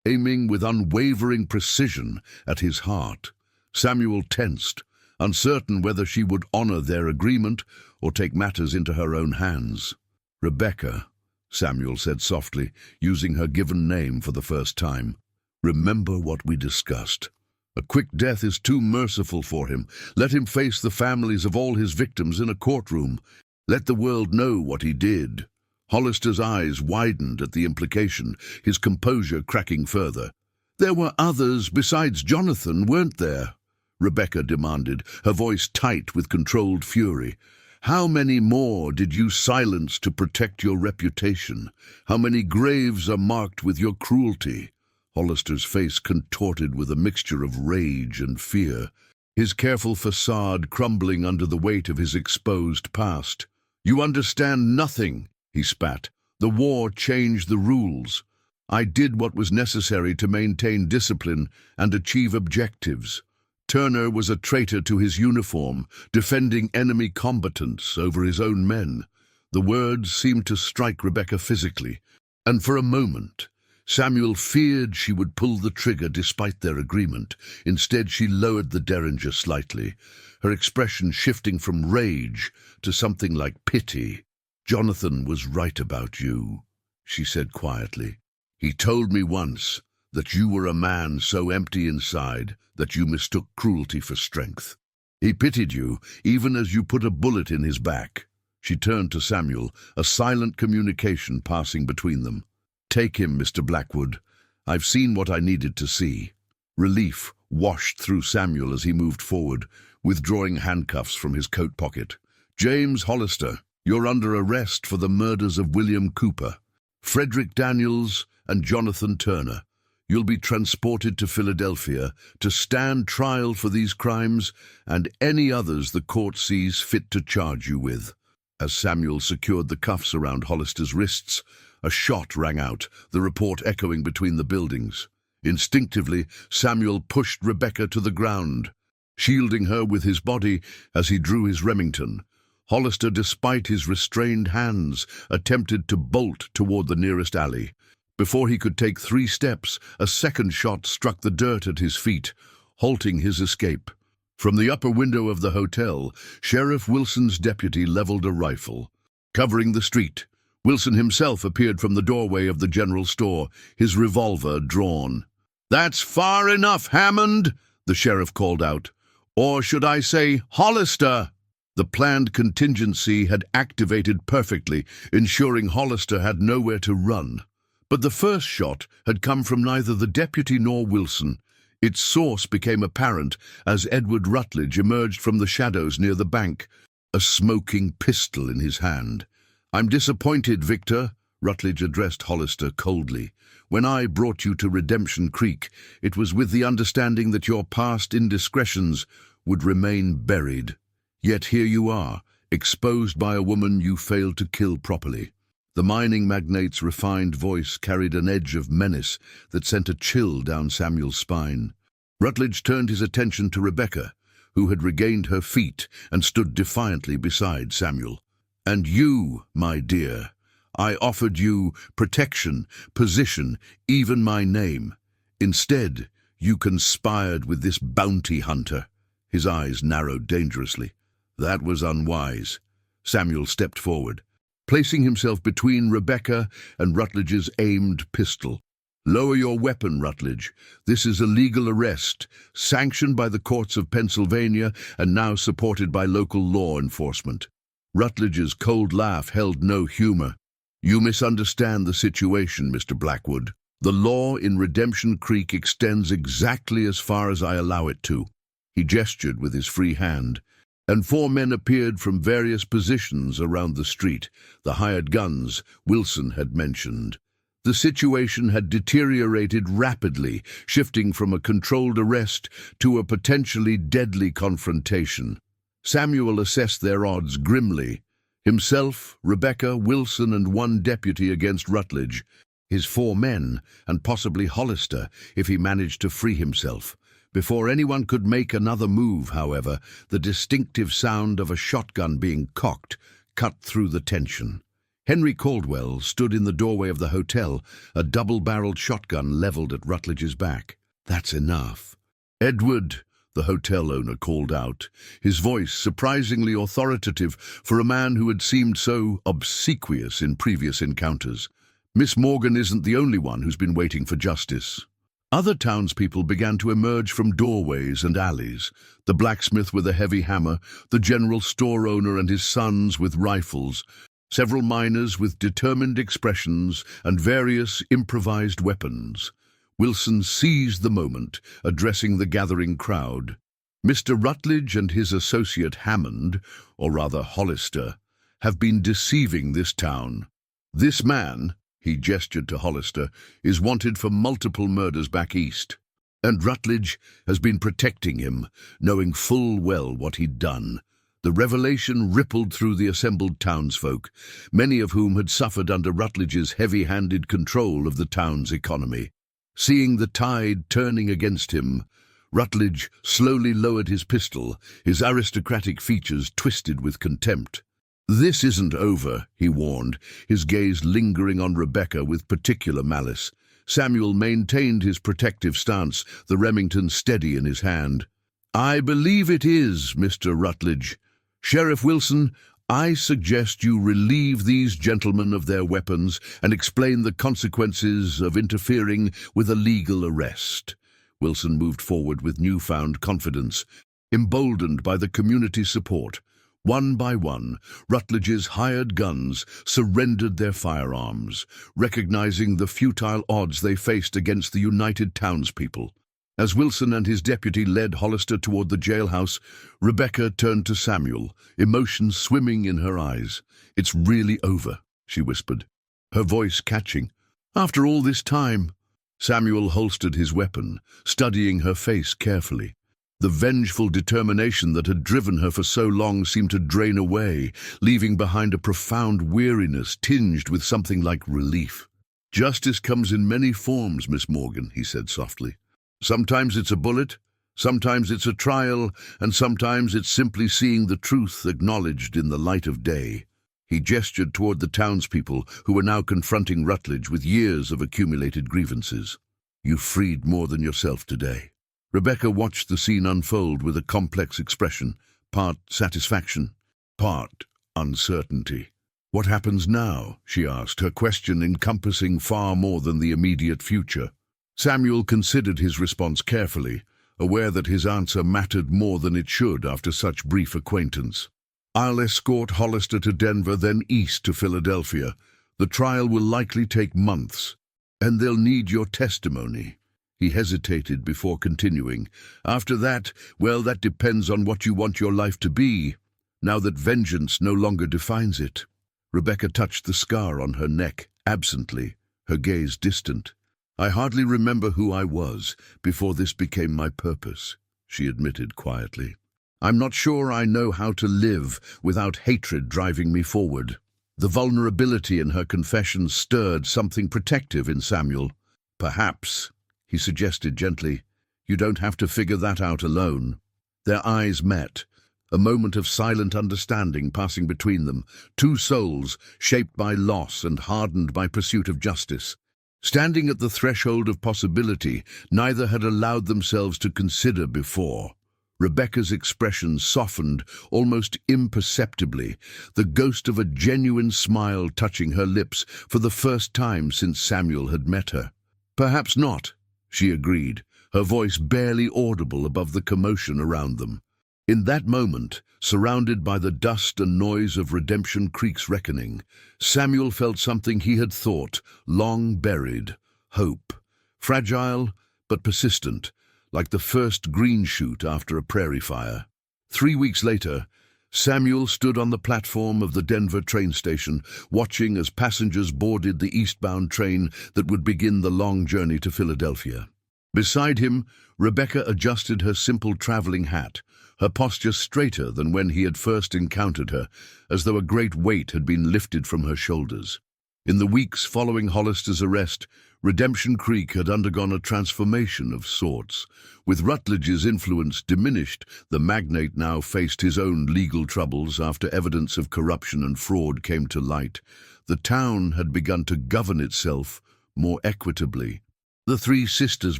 aiming with unwavering precision at his heart. Samuel tensed, uncertain whether she would honor their agreement or take matters into her own hands. Rebecca, Samuel said softly, using her given name for the first time. Remember what we discussed. A quick death is too merciful for him. Let him face the families of all his victims in a courtroom. Let the world know what he did. Hollister's eyes widened at the implication, his composure cracking further. There were others besides Jonathan, weren't there? Rebecca demanded, her voice tight with controlled fury. How many more did you silence to protect your reputation? How many graves are marked with your cruelty? Hollister's face contorted with a mixture of rage and fear, his careful facade crumbling under the weight of his exposed past. You understand nothing, he spat. The war changed the rules. I did what was necessary to maintain discipline and achieve objectives. Turner was a traitor to his uniform, defending enemy combatants over his own men. The words seemed to strike Rebecca physically, and for a moment, Samuel feared she would pull the trigger despite their agreement. Instead, she lowered the derringer slightly, her expression shifting from rage to something like pity. Jonathan was right about you, she said quietly. He told me once that you were a man so empty inside that you mistook cruelty for strength. He pitied you, even as you put a bullet in his back. She turned to Samuel, a silent communication passing between them. Take him, Mr. Blackwood. I've seen what I needed to see. Relief washed through Samuel as he moved forward, withdrawing handcuffs from his coat pocket. James Hollister, you're under arrest for the murders of William Cooper, Frederick Daniels, and Jonathan Turner. You'll be transported to Philadelphia to stand trial for these crimes and any others the court sees fit to charge you with. As Samuel secured the cuffs around Hollister's wrists, a shot rang out, the report echoing between the buildings. Instinctively, Samuel pushed Rebecca to the ground, shielding her with his body as he drew his Remington. Hollister, despite his restrained hands, attempted to bolt toward the nearest alley. Before he could take 3 steps, a second shot struck the dirt at his feet, halting his escape. From the upper window of the hotel, Sheriff Wilson's deputy leveled a rifle. Covering the street, Wilson himself appeared from the doorway of the general store, his revolver drawn. "That's far enough, Hammond," the sheriff called out. "Or should I say, Hollister?" The planned contingency had activated perfectly, ensuring Hollister had nowhere to run. But the first shot had come from neither the deputy nor Wilson. Its source became apparent as Edward Rutledge emerged from the shadows near the bank, a smoking pistol in his hand. "I'm disappointed, Victor," Rutledge addressed Hollister coldly. "When I brought you to Redemption Creek, it was with the understanding that your past indiscretions would remain buried. Yet here you are, exposed by a woman you failed to kill properly." The mining magnate's refined voice carried an edge of menace that sent a chill down Samuel's spine. Rutledge turned his attention to Rebecca, who had regained her feet and stood defiantly beside Samuel. "And you, my dear, I offered you protection, position, even my name. Instead, you conspired with this bounty hunter." His eyes narrowed dangerously. "That was unwise." Samuel stepped forward, placing himself between Rebecca and Rutledge's aimed pistol. "Lower your weapon, Rutledge. This is a legal arrest, sanctioned by the courts of Pennsylvania and now supported by local law enforcement." Rutledge's cold laugh held no humor. "You misunderstand the situation, Mr. Blackwood. The law in Redemption Creek extends exactly as far as I allow it to." He gestured with his free hand, and 4 men appeared from various positions around the street, the hired guns Wilson had mentioned. The situation had deteriorated rapidly, shifting from a controlled arrest to a potentially deadly confrontation. Samuel assessed their odds grimly. Himself, Rebecca, Wilson, and 1 deputy against Rutledge. his 4 men, and possibly Hollister if he managed to free himself. Before anyone could make another move, however, the distinctive sound of a shotgun being cocked cut through the tension. Henry Caldwell stood in the doorway of the hotel, a double-barreled shotgun leveled at Rutledge's back. "That's enough." "Edward," the hotel owner called out, his voice surprisingly authoritative for a man who had seemed so obsequious in previous encounters. "Miss Morgan isn't the only one who's been waiting for justice." Other townspeople began to emerge from doorways and alleys, the blacksmith with a heavy hammer, the general store owner and his sons with rifles, several miners with determined expressions and various improvised weapons. Wilson seized the moment, addressing the gathering crowd. "Mr. Rutledge and his associate Hammond, or rather Hollister, have been deceiving this town. This man," he gestured to Hollister, "is wanted for multiple murders back east. And Rutledge has been protecting him, knowing full well what he'd done." The revelation rippled through the assembled townsfolk, many of whom had suffered under Rutledge's heavy-handed control of the town's economy. Seeing the tide turning against him, Rutledge slowly lowered his pistol, his aristocratic features twisted with contempt. "This isn't over," he warned, his gaze lingering on Rebecca with particular malice. Samuel maintained his protective stance, the Remington steady in his hand. "I believe it is, Mr. Rutledge. Sheriff Wilson, I suggest you relieve these gentlemen of their weapons and explain the consequences of interfering with a legal arrest." Wilson moved forward with newfound confidence, emboldened by the community's support. One by one, Rutledge's hired guns surrendered their firearms, recognizing the futile odds they faced against the united townspeople. As Wilson and his deputy led Hollister toward the jailhouse, Rebecca turned to Samuel, emotions swimming in her eyes. "It's really over," she whispered, her voice catching. "After all this time." Samuel holstered his weapon, studying her face carefully. The vengeful determination that had driven her for so long seemed to drain away, leaving behind a profound weariness tinged with something like relief. "Justice comes in many forms, Miss Morgan," he said softly. "Sometimes it's a bullet, sometimes it's a trial, and sometimes it's simply seeing the truth acknowledged in the light of day." He gestured toward the townspeople who were now confronting Rutledge with years of accumulated grievances. "You freed more than yourself today." Rebecca watched the scene unfold with a complex expression, part satisfaction, part uncertainty. "What happens now?" she asked, her question encompassing far more than the immediate future. Samuel considered his response carefully, aware that his answer mattered more than it should after such brief acquaintance. "I'll escort Hollister to Denver, then east to Philadelphia. The trial will likely take months, and they'll need your testimony." He hesitated before continuing. "After that, well, that depends on what you want your life to be, now that vengeance no longer defines it." Rebecca touched the scar on her neck, absently, her gaze distant. "I hardly remember who I was before this became my purpose," she admitted quietly. "I'm not sure I know how to live without hatred driving me forward." The vulnerability in her confession stirred something protective in Samuel. "Perhaps," he suggested gently, "you don't have to figure that out alone." Their eyes met, a moment of silent understanding passing between them, two souls shaped by loss and hardened by pursuit of justice. Standing at the threshold of possibility neither had allowed themselves to consider before. Rebecca's expression softened almost imperceptibly, the ghost of a genuine smile touching her lips for the first time since Samuel had met her. "Perhaps not," she agreed, her voice barely audible above the commotion around them. In that moment, surrounded by the dust and noise of Redemption Creek's reckoning, Samuel felt something he had thought, long buried, hope, fragile but persistent, like the first green shoot after a prairie fire. 3 weeks later, Samuel stood on the platform of the Denver train station, watching as passengers boarded the eastbound train that would begin the long journey to Philadelphia. Beside him, Rebecca adjusted her simple traveling hat, her posture straighter than when he had first encountered her, as though a great weight had been lifted from her shoulders. In the weeks following Hollister's arrest, Redemption Creek had undergone a transformation of sorts. With Rutledge's influence diminished, the magnate now faced his own legal troubles after evidence of corruption and fraud came to light. The town had begun to govern itself more equitably. The Three Sisters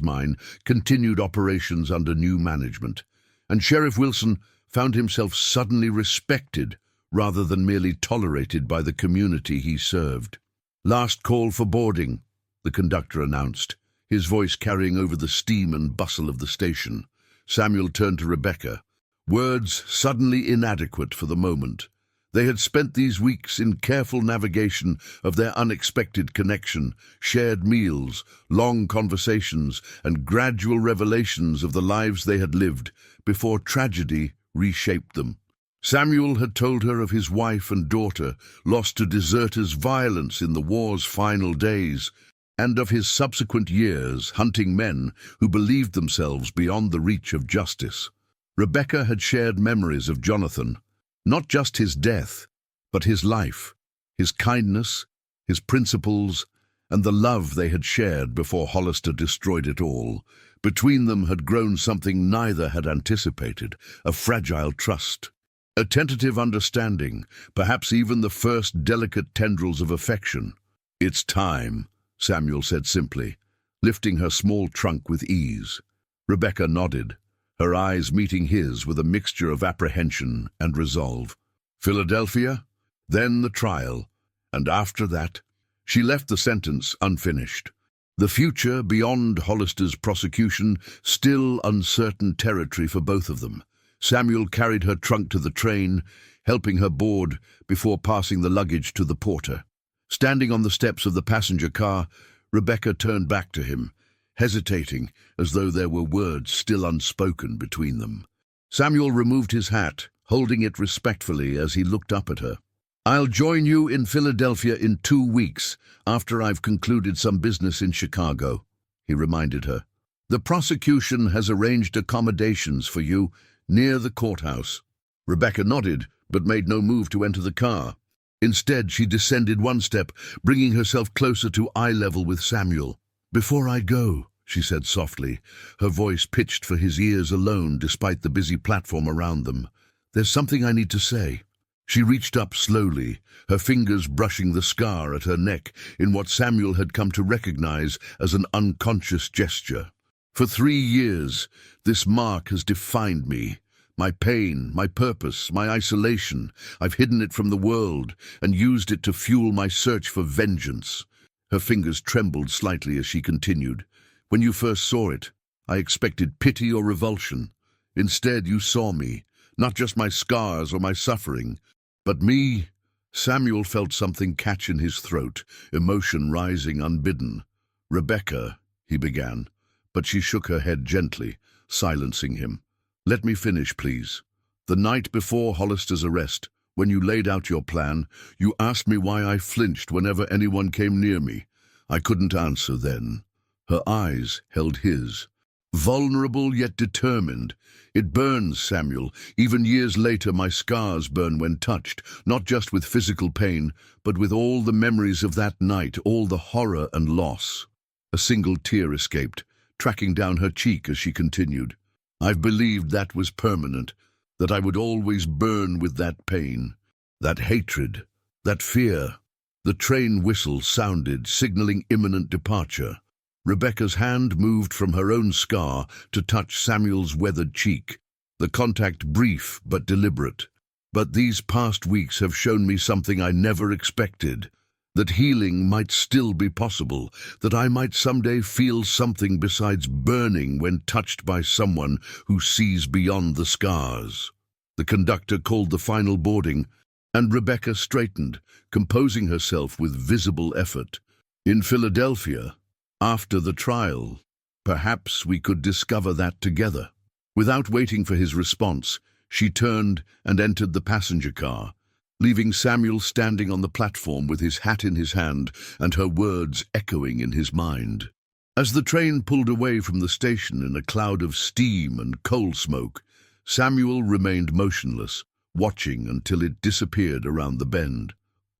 mine continued operations under new management, and Sheriff Wilson found himself suddenly respected rather than merely tolerated by the community he served. "Last call for boarding," the conductor announced, his voice carrying over the steam and bustle of the station. Samuel turned to Rebecca, words suddenly inadequate for the moment. They had spent these weeks in careful navigation of their unexpected connection, shared meals, long conversations, and gradual revelations of the lives they had lived before tragedy reshaped them. Samuel had told her of his wife and daughter, lost to deserters' violence in the war's final days, and of his subsequent years hunting men who believed themselves beyond the reach of justice. Rebecca had shared memories of Jonathan, not just his death, but his life, his kindness, his principles, and the love they had shared before Hollister destroyed it all. Between them had grown something neither had anticipated, a fragile trust, a tentative understanding, perhaps even the first delicate tendrils of affection. "It's time," Samuel said simply, lifting her small trunk with ease. Rebecca nodded, her eyes meeting his with a mixture of apprehension and resolve. Philadelphia, then the trial, and after that, she left the sentence unfinished. The future beyond Hollister's prosecution, still uncertain territory for both of them. Samuel carried her trunk to the train, helping her board before passing the luggage to the porter. Standing on the steps of the passenger car, Rebecca turned back to him, hesitating as though there were words still unspoken between them. Samuel removed his hat, holding it respectfully as he looked up at her. "I'll join you in Philadelphia in 2 weeks, after I've concluded some business in Chicago," he reminded her. "The prosecution has arranged accommodations for you near the courthouse." Rebecca nodded, but made no move to enter the car. Instead, she descended one step, bringing herself closer to eye level with Samuel. "Before I go," she said softly, her voice pitched for his ears alone despite the busy platform around them, "there's something I need to say." She reached up slowly, her fingers brushing the scar at her neck in what Samuel had come to recognize as an unconscious gesture. "For 3 years, this mark has defined me. My pain, my purpose, my isolation. I've hidden it from the world and used it to fuel my search for vengeance." Her fingers trembled slightly as she continued. "When you first saw it, I expected pity or revulsion. Instead, you saw me, not just my scars or my suffering, but me." Samuel felt something catch in his throat, emotion rising unbidden. "Rebecca," he began, but she shook her head gently, silencing him. "Let me finish, please. The night before Hollister's arrest, when you laid out your plan, you asked me why I flinched whenever anyone came near me. I couldn't answer then." Her eyes held his. "Vulnerable yet determined. It burns, Samuel. Even years later, my scars burn when touched, not just with physical pain, but with all the memories of that night, all the horror and loss." A single tear escaped, tracking down her cheek as she continued. "I've believed that was permanent, that I would always burn with that pain, that hatred, that fear." The train whistle sounded, signaling imminent departure. Rebecca's hand moved from her own scar to touch Samuel's weathered cheek, the contact brief but deliberate. "But these past weeks have shown me something I never expected, that healing might still be possible, that I might someday feel something besides burning when touched by someone who sees beyond the scars." The conductor called the final boarding, and Rebecca straightened, composing herself with visible effort. "In Philadelphia, after the trial, perhaps we could discover that together." Without waiting for his response, she turned and entered the passenger car, leaving Samuel standing on the platform with his hat in his hand and her words echoing in his mind. As the train pulled away from the station in a cloud of steam and coal smoke, Samuel remained motionless, watching until it disappeared around the bend.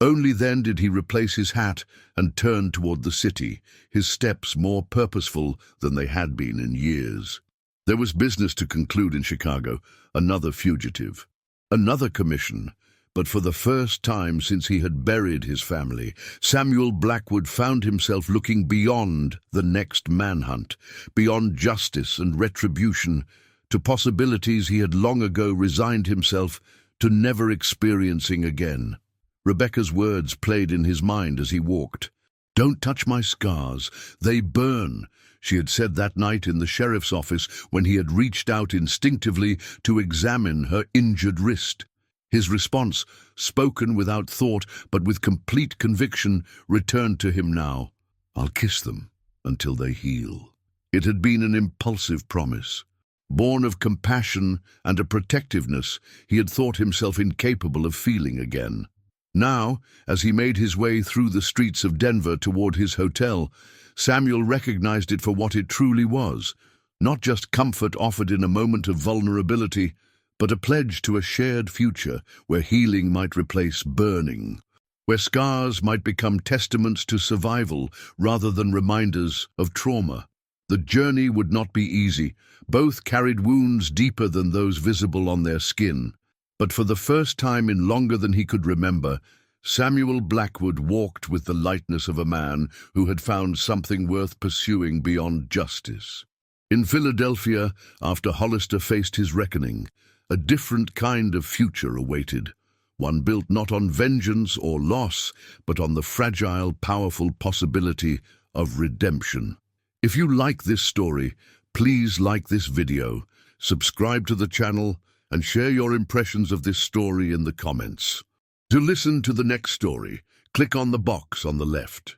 Only then did he replace his hat and turn toward the city, his steps more purposeful than they had been in years. There was business to conclude in Chicago, another fugitive, another commission. But for the first time since he had buried his family, Samuel Blackwood found himself looking beyond the next manhunt, beyond justice and retribution, to possibilities he had long ago resigned himself to never experiencing again. Rebecca's words played in his mind as he walked. "Don't touch my scars, they burn," she had said that night in the sheriff's office when he had reached out instinctively to examine her injured wrist. His response, spoken without thought but with complete conviction, returned to him now. "I'll kiss them until they heal." It had been an impulsive promise. Born of compassion and a protectiveness he had thought himself incapable of feeling again. Now, as he made his way through the streets of Denver toward his hotel, Samuel recognized it for what it truly was, not just comfort offered in a moment of vulnerability, but a pledge to a shared future where healing might replace burning, where scars might become testaments to survival rather than reminders of trauma. The journey would not be easy. Both carried wounds deeper than those visible on their skin. But for the first time in longer than he could remember, Samuel Blackwood walked with the lightness of a man who had found something worth pursuing beyond justice. In Philadelphia, after Hollister faced his reckoning, a different kind of future awaited, one built not on vengeance or loss, but on the fragile, powerful possibility of redemption. If you like this story, please like this video, subscribe to the channel, and share your impressions of this story in the comments. To listen to the next story, click on the box on the left.